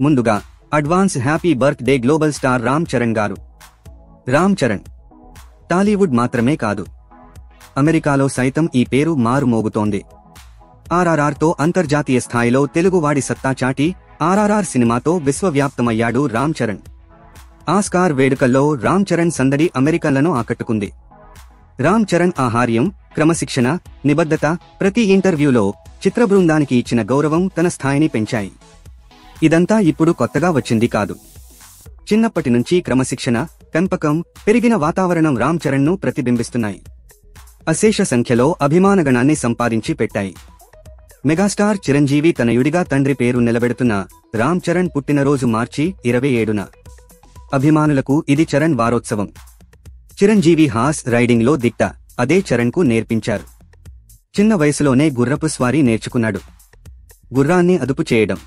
ముందుగా advance happy birth day global star Ram Charan గారు. రామ్ చరణ్ టాలీవుడ్ మాత్రమే కాదు, అమెరికాలో సైతం ఈ పేరు మారుమోగుతోంది. ఆర్ఆర్ఆర్తో అంతర్జాతీయ స్థాయిలో తెలుగువాడి సత్తా చాటి ఆర్ఆర్ఆర్ సినిమాతో విశ్వవ్యాప్తమయ్యాడు రామ్ చరణ్. ఆస్కార్ వేడుకల్లో రామ్ చరణ్ సందడి అమెరికన్లను ఆకట్టుకుంది. రామ్ చరణ్ ఆహార్యం, క్రమశిక్షణ, నిబద్ధత ప్రతి ఇంటర్వ్యూలో చిత్ర బృందానికి ఇచ్చిన గౌరవం తన స్థాయిని పెంచాయి. ఇదంతా ఇప్పుడు కొత్తగా వచ్చింది కాదు. చిన్నప్పటి నుంచి క్రమశిక్షణ, పెంపకం, పెరిగిన వాతావరణం రామ్ చరణ్ను ప్రతిబింబిస్తున్నాయి. అశేష సంఖ్యలో అభిమానగణాన్ని సంపాదించి పెట్టాయి. మెగాస్టార్ చిరంజీవి తనయుడిగా తండ్రి పేరు నిలబెడుతున్న రామ్ చరణ్ పుట్టినరోజు మార్చి 27న. అభిమానులకు ఇది చరణ్ వారోత్సవం. చిరంజీవి హార్స్ రైడింగ్లో దిట్ట, అదే చరణ్కు నేర్పించారు. చిన్న వయసులోనే గుర్రపు స్వారీ నేర్చుకున్నాడు. గుర్రాన్ని అదుపు చేయడం,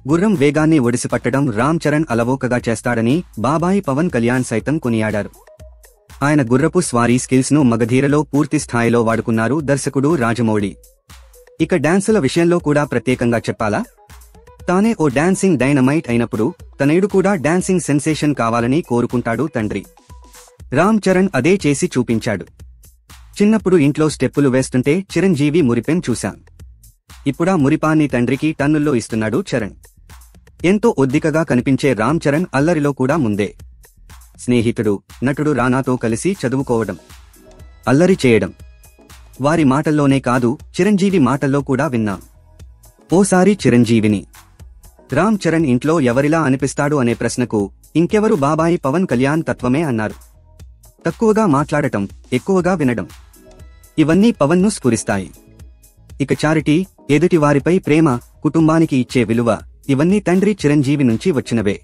గుర్రం వేగాన్ని ఒడిసిపట్టడం రామ్ చరణ్ అలవోకగా చేస్తాడని బాబాయి పవన్ కళ్యాణ్ సైతం కొనియాడారు. ఆయన గుర్రపు స్వారీ స్కిల్స్ ను మగధీరలో పూర్తి స్థాయిలో వాడుకున్నారు దర్శకుడు రాజమౌళి. ఇక డాన్సుల విషయంలో కూడా ప్రత్యేకంగా చెప్పాలా? తానే ఓ డాన్సింగ్ డైనమైట్ అయినప్పుడు తనయుడు కూడా డాన్సింగ్ సెన్సేషన్ కావాలని కోరుకుంటాడు తండ్రి. రామ్ చరణ్ అదే చేసి చూపించాడు. చిన్నప్పుడు ఇంట్లో స్టెప్పులు వేస్తుంటే చిరంజీవి మురిపెం చూశాం. ఇప్పుడా మురిపాన్ని తండ్రికి టన్నుల్లో ఇస్తున్నాడు చరణ్. ఎంతో ఒద్దికగా కనిపించే రామ్ చరణ్ అల్లరిలో కూడా ముందే. స్నేహితుడు, నటుడు రానాతో కలిసి చదువుకోవడం, అల్లరి చేయడం వారి మాటల్లోనే కాదు చిరంజీవి మాటల్లో కూడా విన్నాం. ఓసారి చిరంజీవిని రామ్ చరణ్ ఇంట్లో ఎవరిలా అనిపిస్తాడు అనే ప్రశ్నకు ఇంకెవరు బాబాయి పవన్ కళ్యాణ్ తత్వమే అన్నారు. తక్కువగా మాట్లాడటం, ఎక్కువగా వినడం, ఇవన్నీ పవన్ను స్ఫురిస్తాయి. ఇక చారిటీ, ఎదుటివారిపై ప్రేమ, కుటుంబానికి ఇచ్చే విలువ ఇవన్నీ తండ్రి చిరంజీవి నుంచి వచ్చినవే.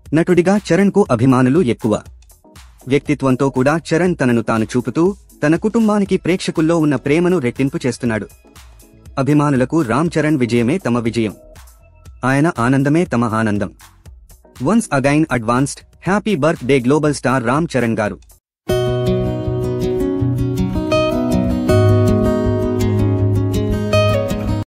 నటుడిగా చరణ్కు అభిమానులు ఎక్కువ. వ్యక్తిత్వంతో కూడా చరణ్ తనను తాను చూపుతూ తన కుటుంబానికి ప్రేక్షకుల్లో ఉన్న ప్రేమను రెట్టింపు చేస్తున్నాడు. అభిమానులకు రామ్ చరణ్ విజయమే తమ విజయం, ఆయన ఆనందమే తమ ఆనందం. Once again advanced happy birth day global star Ram Charan గారు.